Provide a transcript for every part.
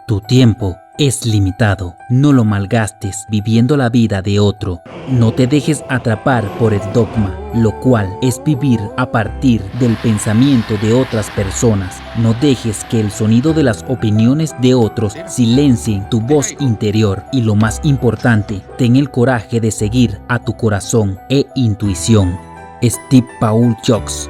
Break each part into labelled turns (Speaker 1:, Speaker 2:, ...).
Speaker 1: Tu tiempo es limitado. No lo malgastes viviendo la vida de otro. No te dejes atrapar por el dogma, lo cual es vivir a partir del pensamiento de otras personas. No dejes que el sonido de las opiniones de otros silencien tu voz interior. Y lo más importante, ten el coraje de seguir a tu corazón e intuición. Steve Paul Jocks.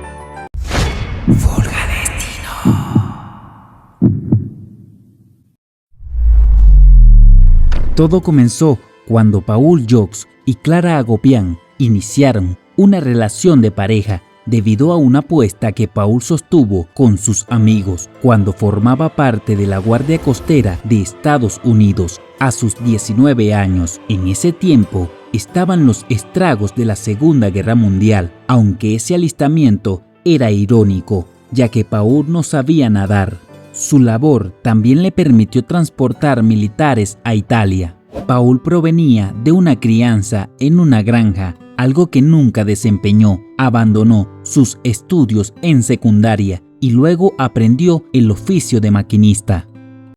Speaker 1: Todo comenzó cuando Paul Jocks y Clara Agopian iniciaron una relación de pareja debido a una apuesta que Paul sostuvo con sus amigos cuando formaba parte de la Guardia Costera de Estados Unidos a sus 19 años. En ese tiempo estaban los estragos de la Segunda Guerra Mundial, aunque ese alistamiento era irónico, ya que Paul no sabía nadar. Su labor también le permitió transportar militares a Italia. Paul provenía de una crianza en una granja, algo que nunca desempeñó. Abandonó sus estudios en secundaria y luego aprendió el oficio de maquinista.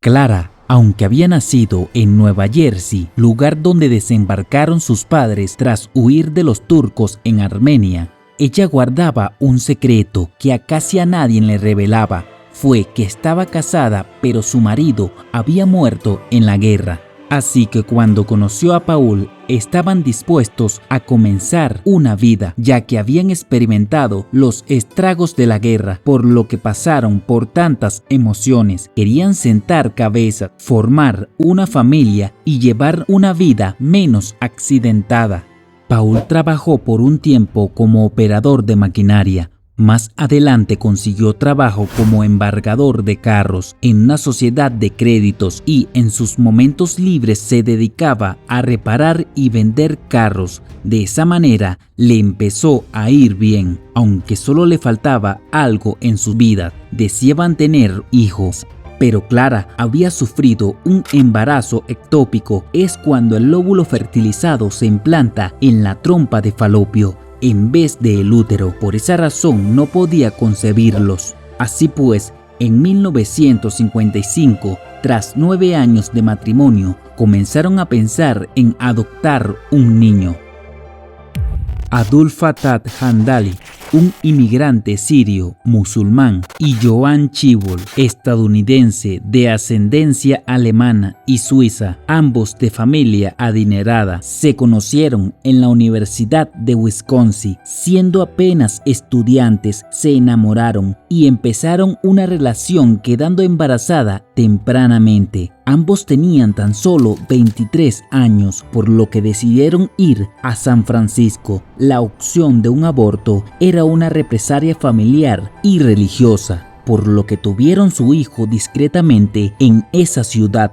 Speaker 1: Clara, aunque había nacido en Nueva Jersey, lugar donde desembarcaron sus padres tras huir de los turcos en Armenia, ella guardaba un secreto que a casi a nadie le revelaba. Fue que estaba casada, pero su marido había muerto en la guerra. Así que cuando conoció a Paul, estaban dispuestos a comenzar una vida, ya que habían experimentado los estragos de la guerra, por lo que pasaron por tantas emociones. Querían sentar cabeza, formar una familia y llevar una vida menos accidentada. Paul trabajó por un tiempo como operador de maquinaria. Más adelante consiguió trabajo como embargador de carros en una sociedad de créditos y en sus momentos libres se dedicaba a reparar y vender carros. De esa manera le empezó a ir bien, aunque solo le faltaba algo en su vida. Deseaban tener hijos. Pero Clara había sufrido un embarazo ectópico. Es cuando el óvulo fertilizado se implanta en la trompa de Falopio en vez del útero. Por esa razón no podía concebirlos. Así pues, en 1955, tras 9 años de matrimonio, comenzaron a pensar en adoptar un niño. Abdul Fattah Handali, un inmigrante sirio musulmán, y Joan Chibol, estadounidense de ascendencia alemana y suiza, ambos de familia adinerada, se conocieron en la Universidad de Wisconsin. Siendo apenas estudiantes, se enamoraron y empezaron una relación, quedando embarazada tempranamente. Ambos tenían tan solo 23 años, por lo que decidieron ir a San Francisco. La opción de un aborto era una represalia familiar y religiosa, por lo que tuvieron su hijo discretamente en esa ciudad.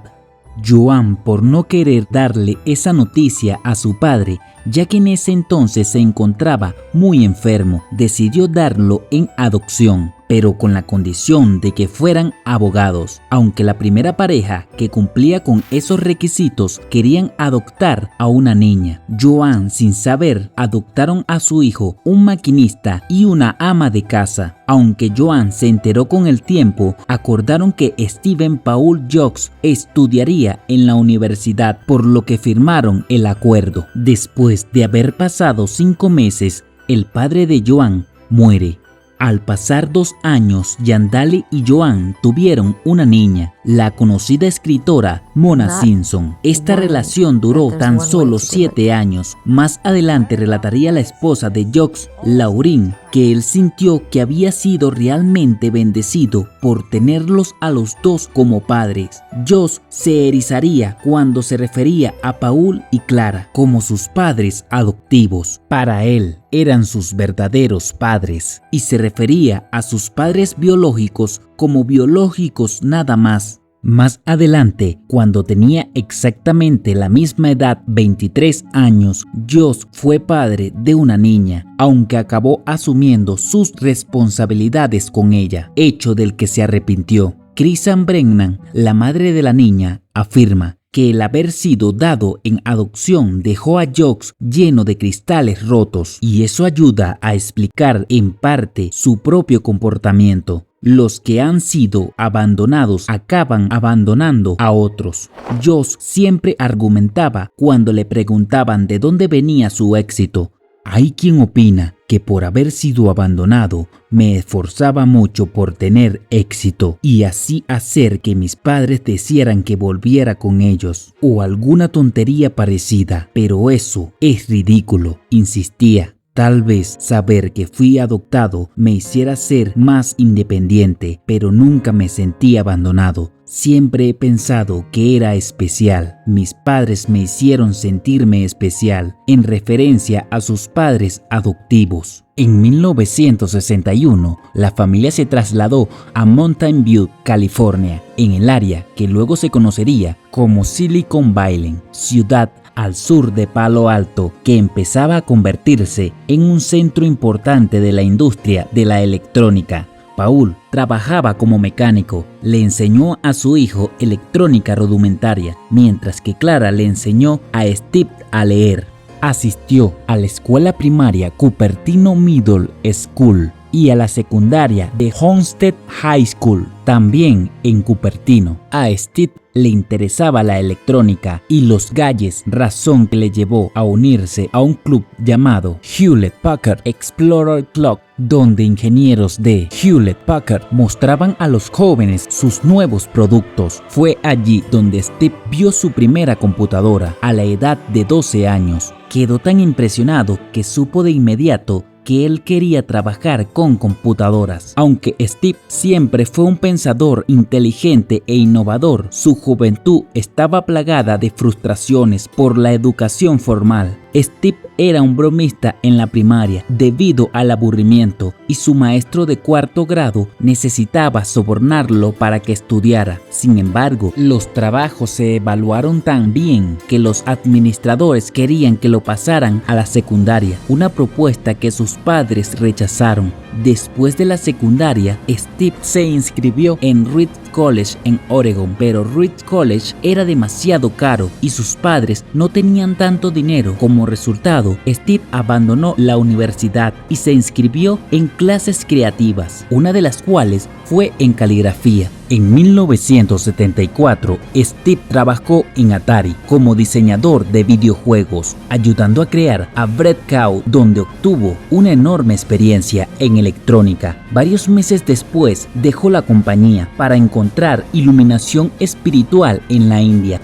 Speaker 1: Joan, por no querer darle esa noticia a su padre, ya que en ese entonces se encontraba muy enfermo, decidió darlo en adopción, pero con la condición de que fueran abogados. Aunque la primera pareja que cumplía con esos requisitos querían adoptar a una niña, Joan, sin saber, adoptaron a su hijo, un maquinista y una ama de casa. Aunque Joan se enteró con el tiempo, acordaron que Stephen Paul Jocks estudiaría en la universidad, por lo que firmaron el acuerdo. Después de haber pasado 5 meses, el padre de Joan muere. Al pasar 2 años, Yandali y Joan tuvieron una niña, la conocida escritora Mona Simpson. Esta relación duró tan solo 7 años. Más adelante relataría la esposa de Jocks, Laureen, que él sintió que había sido realmente bendecido por tenerlos a los dos como padres. Jocks se erizaría cuando se refería a Paul y Clara como sus padres adoptivos. Para él, eran sus verdaderos padres, y se refería a sus padres biológicos como biológicos nada más. Más adelante, cuando tenía exactamente la misma edad, 23 años, Jocks fue padre de una niña, aunque acabó asumiendo sus responsabilidades con ella, hecho del que se arrepintió. Chrisan Brennan, la madre de la niña, afirma: que el haber sido dado en adopción dejó a Jobs lleno de cristales rotos, y eso ayuda a explicar en parte su propio comportamiento. Los que han sido abandonados acaban abandonando a otros. Jobs siempre argumentaba cuando le preguntaban de dónde venía su éxito. Hay quien opina que por haber sido abandonado me esforzaba mucho por tener éxito y así hacer que mis padres desearan que volviera con ellos, o alguna tontería parecida, pero eso es ridículo, insistía. Tal vez saber que fui adoptado me hiciera ser más independiente, pero nunca me sentí abandonado. Siempre he pensado que era especial. Mis padres me hicieron sentirme especial, en referencia a sus padres adoptivos. En 1961, la familia se trasladó a Mountain View, California, en el área que luego se conocería como Silicon Valley, ciudad al sur de Palo Alto, que empezaba a convertirse en un centro importante de la industria de la electrónica. Paul trabajaba como mecánico, le enseñó a su hijo electrónica rudimentaria, mientras que Clara le enseñó a Steve a leer. Asistió a la escuela primaria Cupertino Middle School y a la secundaria de Homestead High School, también en Cupertino. A Steve le interesaba la electrónica y los gadgets, razón que le llevó a unirse a un club llamado Hewlett Packard Explorer Club, donde ingenieros de Hewlett Packard mostraban a los jóvenes sus nuevos productos. Fue allí donde Steve vio su primera computadora a la edad de 12 años. Quedó tan impresionado que supo de inmediato que él quería trabajar con computadoras. Aunque Steve siempre fue un pensador inteligente e innovador, su juventud estaba plagada de frustraciones por la educación formal. Steve era un bromista en la primaria debido al aburrimiento y su maestro de cuarto grado necesitaba sobornarlo para que estudiara. Sin embargo, los trabajos se evaluaron tan bien que los administradores querían que lo pasaran a la secundaria, una propuesta que sus padres rechazaron. Después de la secundaria, Steve se inscribió en Reed College en Oregon, pero Reed College era demasiado caro y sus padres no tenían tanto dinero. Como resultado, Steve abandonó la universidad y se inscribió en clases creativas, una de las cuales fue en caligrafía. En 1974, Steve trabajó en Atari como diseñador de videojuegos, ayudando a crear a Bread Cow, donde obtuvo una enorme experiencia en electrónica. Varios meses después, dejó la compañía para encontrar iluminación espiritual en la India.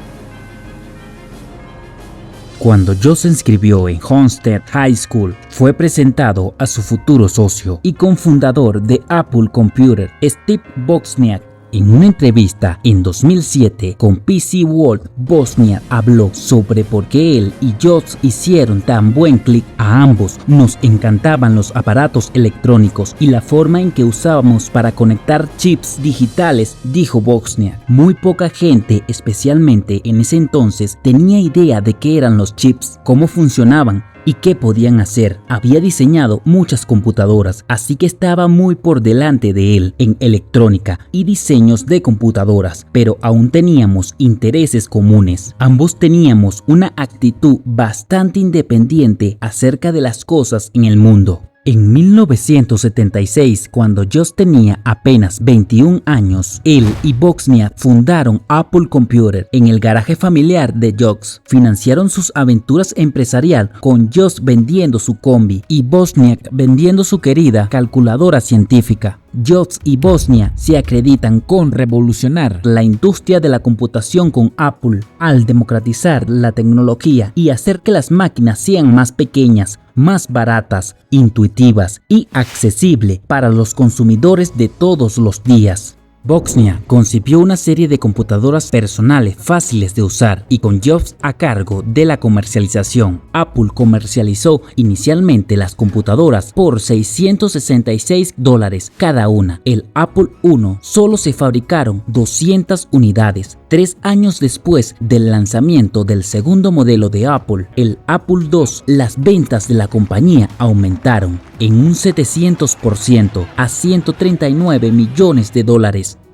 Speaker 1: Cuando Jobs se inscribió en Homestead High School, fue presentado a su futuro socio y cofundador de Apple Computer, Steve Wozniak. En una entrevista en 2007 con PC World, Wozniak habló sobre por qué él y Jobs hicieron tan buen clic. A ambos nos encantaban los aparatos electrónicos y la forma en que usábamos para conectar chips digitales, dijo Wozniak. Muy poca gente, especialmente en ese entonces, tenía idea de qué eran los chips, cómo funcionaban y qué podían hacer. Había diseñado muchas computadoras, así que estaba muy por delante de él en electrónica y diseños de computadoras, pero aún teníamos intereses comunes. Ambos teníamos una actitud bastante independiente acerca de las cosas en el mundo. En 1976, cuando Jobs tenía apenas 21 años, él y Wozniak fundaron Apple Computer en el garaje familiar de Jobs. Financiaron sus aventuras empresariales con Jobs vendiendo su combi y Wozniak vendiendo su querida calculadora científica. Jobs y Wozniak se acreditan con revolucionar la industria de la computación con Apple al democratizar la tecnología y hacer que las máquinas sean más pequeñas, más baratas, intuitivas y accesibles para los consumidores de todos los días. Wozniak concibió una serie de computadoras personales fáciles de usar y con Jobs a cargo de la comercialización. Apple comercializó inicialmente las computadoras por $666 cada una. El Apple I solo se fabricaron 200 unidades. 3 años después del lanzamiento del segundo modelo de Apple, el Apple II, las ventas de la compañía aumentaron en un 700% a $139 millones.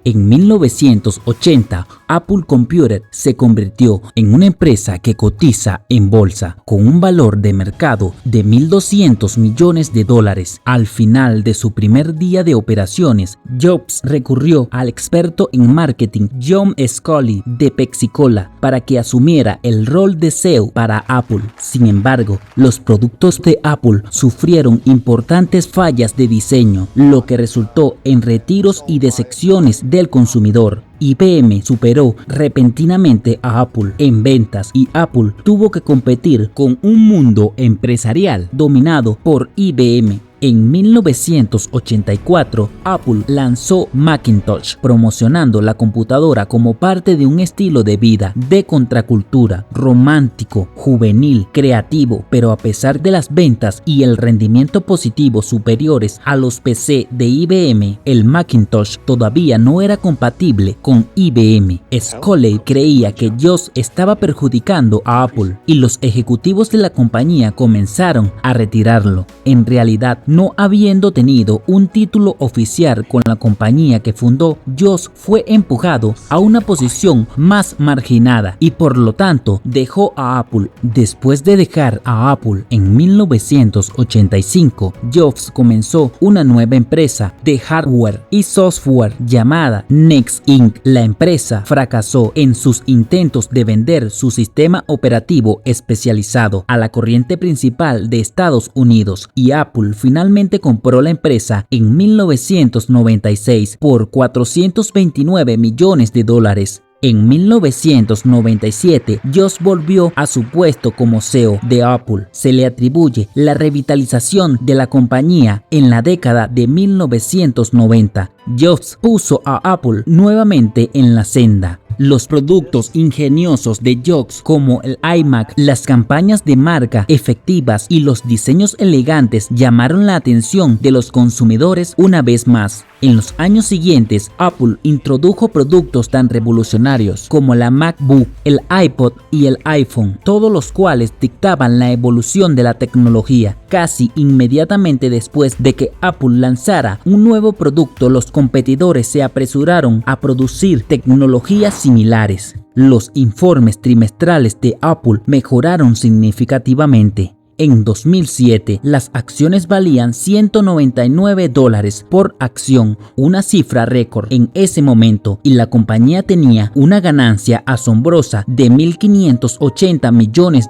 Speaker 1: En 1980, Apple Computer se convirtió en una empresa que cotiza en bolsa con un valor de mercado de 1.200 millones de dólares. Al final de su primer día de operaciones, Jobs recurrió al experto en marketing John Sculley de Pepsi-Cola para que asumiera el rol de CEO para Apple. Sin embargo, los productos de Apple sufrieron importantes fallas de diseño, lo que resultó en retiros y decepciones del consumidor. IBM superó repentinamente a Apple en ventas y Apple tuvo que competir con un mundo empresarial dominado por IBM. En 1984, Apple lanzó Macintosh, promocionando la computadora como parte de un estilo de vida de contracultura, romántico, juvenil, creativo, pero a pesar de las ventas y el rendimiento positivo superiores a los PC de IBM, el Macintosh todavía no era compatible con IBM. Sculley creía que Jobs estaba perjudicando a Apple y los ejecutivos de la compañía comenzaron a retirarlo. En realidad, no habiendo tenido un título oficial con la compañía que fundó, Jobs fue empujado a una posición más marginada y por lo tanto dejó a Apple. Después de dejar a Apple en 1985, Jobs comenzó una nueva empresa de hardware y software llamada Next Inc. La empresa fracasó en sus intentos de vender su sistema operativo especializado a la corriente principal de Estados Unidos y Apple finalmente compró la empresa en 1996 por $429 millones. En 1997, Jobs volvió a su puesto como CEO de Apple. Se le atribuye la revitalización de la compañía en la década de 1990. Jobs puso a Apple nuevamente en la senda. Los productos ingeniosos de Jobs como el iMac, las campañas de marca efectivas y los diseños elegantes llamaron la atención de los consumidores una vez más. En los años siguientes, Apple introdujo productos tan revolucionarios como la MacBook, el iPod y el iPhone, todos los cuales dictaban la evolución de la tecnología. Casi inmediatamente después de que Apple lanzara un nuevo producto, los competidores se apresuraron a producir tecnologías similares. Los informes trimestrales de Apple mejoraron significativamente. En 2007, las acciones valían $199 por acción, una cifra récord en ese momento, y la compañía tenía una ganancia asombrosa de $1.580 millones,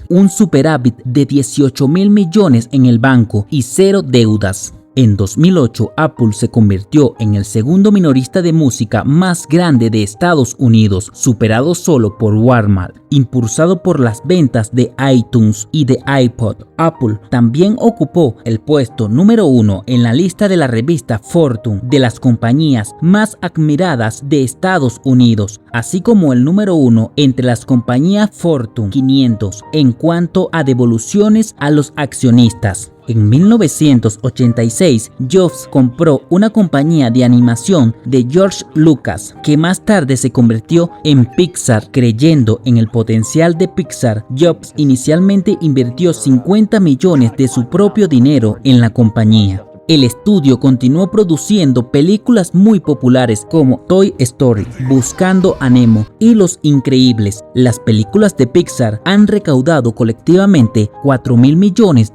Speaker 1: un superávit de $18.000 millones en el banco y cero deudas. En 2008, Apple se convirtió en el segundo minorista de música más grande de Estados Unidos, superado solo por Walmart. Impulsado por las ventas de iTunes y de iPod, Apple también ocupó el puesto número 1 en la lista de la revista Fortune de las compañías más admiradas de Estados Unidos, así como el número 1 entre las compañías Fortune 500 en cuanto a devoluciones a los accionistas. En 1986, Jobs compró una compañía de animación de George Lucas, que más tarde se convirtió en Pixar. Creyendo en el potencial de Pixar, Jobs inicialmente invirtió $50 millones de su propio dinero en la compañía. El estudio continuó produciendo películas muy populares como Toy Story, Buscando a Nemo y Los Increíbles. Las películas de Pixar han recaudado colectivamente $4.000 millones.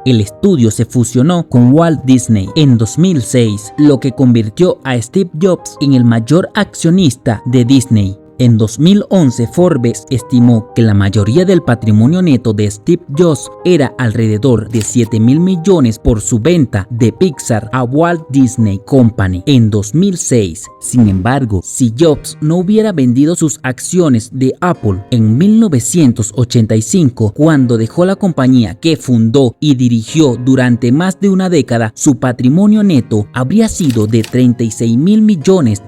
Speaker 1: El estudio se fusionó con Walt Disney en 2006, lo que convirtió a Steve Jobs en el mayor accionista de Disney. En 2011, Forbes estimó que la mayoría del patrimonio neto de Steve Jobs era alrededor de $7.000 millones por su venta de Pixar a Walt Disney Company en 2006. Sin embargo, si Jobs no hubiera vendido sus acciones de Apple en 1985, cuando dejó la compañía que fundó y dirigió durante más de una década, su patrimonio neto habría sido de $36.000 millones.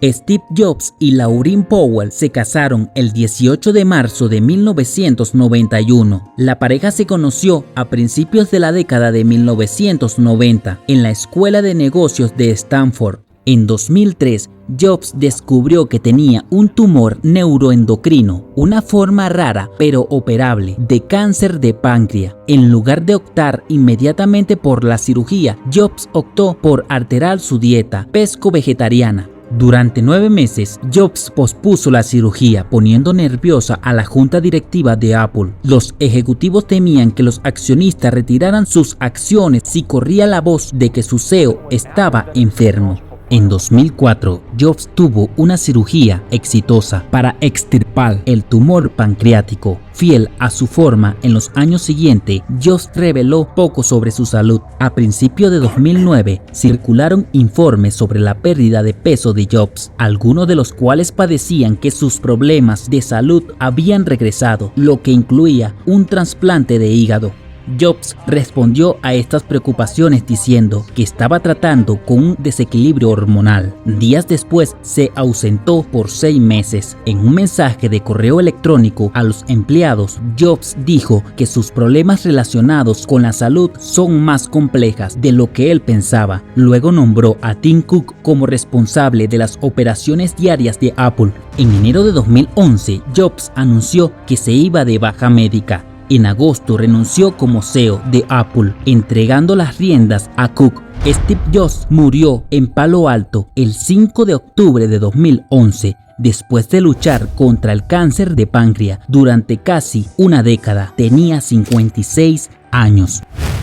Speaker 1: Steve Jobs y Lauryn Powell se casaron el 18 de marzo de 1991. La pareja se conoció a principios de la década de 1990 en la Escuela de Negocios de Stanford. En 2003, Jobs descubrió que tenía un tumor neuroendocrino, una forma rara pero operable de cáncer de páncreas. En lugar de optar inmediatamente por la cirugía, Jobs optó por alterar su dieta pesco-vegetariana. Durante 9 meses, Jobs pospuso la cirugía, poniendo nerviosa a la junta directiva de Apple. Los ejecutivos temían que los accionistas retiraran sus acciones si corría la voz de que su CEO estaba enfermo. En 2004, Jobs tuvo una cirugía exitosa para extirpar el tumor pancreático. Fiel a su forma, en los años siguientes, Jobs reveló poco sobre su salud. A principios de 2009, circularon informes sobre la pérdida de peso de Jobs, algunos de los cuales padecían que sus problemas de salud habían regresado, lo que incluía un trasplante de hígado. Jobs respondió a estas preocupaciones diciendo que estaba tratando con un desequilibrio hormonal. Días después se ausentó por 6 meses. En un mensaje de correo electrónico a los empleados, Jobs dijo que sus problemas relacionados con la salud son más complejas de lo que él pensaba. Luego nombró a Tim Cook como responsable de las operaciones diarias de Apple. En enero de 2011, Jobs anunció que se iba de baja médica. En agosto renunció como CEO de Apple, entregando las riendas a Cook. Steve Jobs murió en Palo Alto el 5 de octubre de 2011, después de luchar contra el cáncer de páncreas durante casi una década. Tenía 56 años.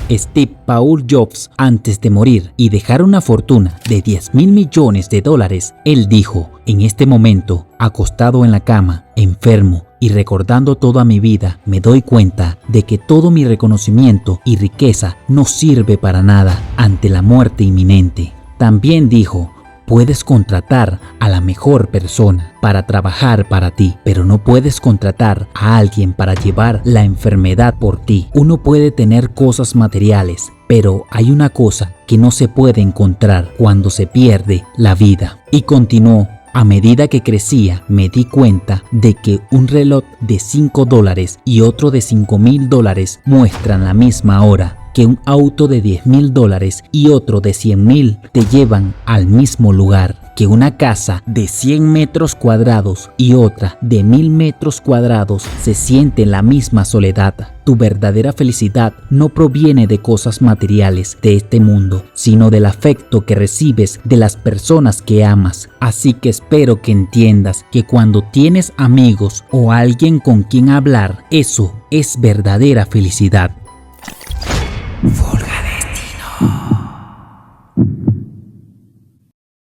Speaker 1: Steve Paul Jobs, antes de morir y dejar una fortuna de $10.000 millones, él dijo: en este momento, acostado en la cama, enfermo y recordando toda mi vida, me doy cuenta de que todo mi reconocimiento y riqueza no sirve para nada ante la muerte inminente. También dijo: puedes contratar a la mejor persona para trabajar para ti, pero no puedes contratar a alguien para llevar la enfermedad por ti. Uno puede tener cosas materiales, pero hay una cosa que no se puede encontrar cuando se pierde la vida. Y continuó: a medida que crecía, me di cuenta de que un reloj de $5 y otro de $5.000 muestran la misma hora, que un auto de $10.000 y otro de $100.000 te llevan al mismo lugar, que una casa de 100 metros cuadrados y otra de 1000 metros cuadrados se siente en la misma soledad. Tu verdadera felicidad no proviene de cosas materiales de este mundo, sino del afecto que recibes de las personas que amas. Así que espero que entiendas que cuando tienes amigos o alguien con quien hablar, eso es verdadera felicidad.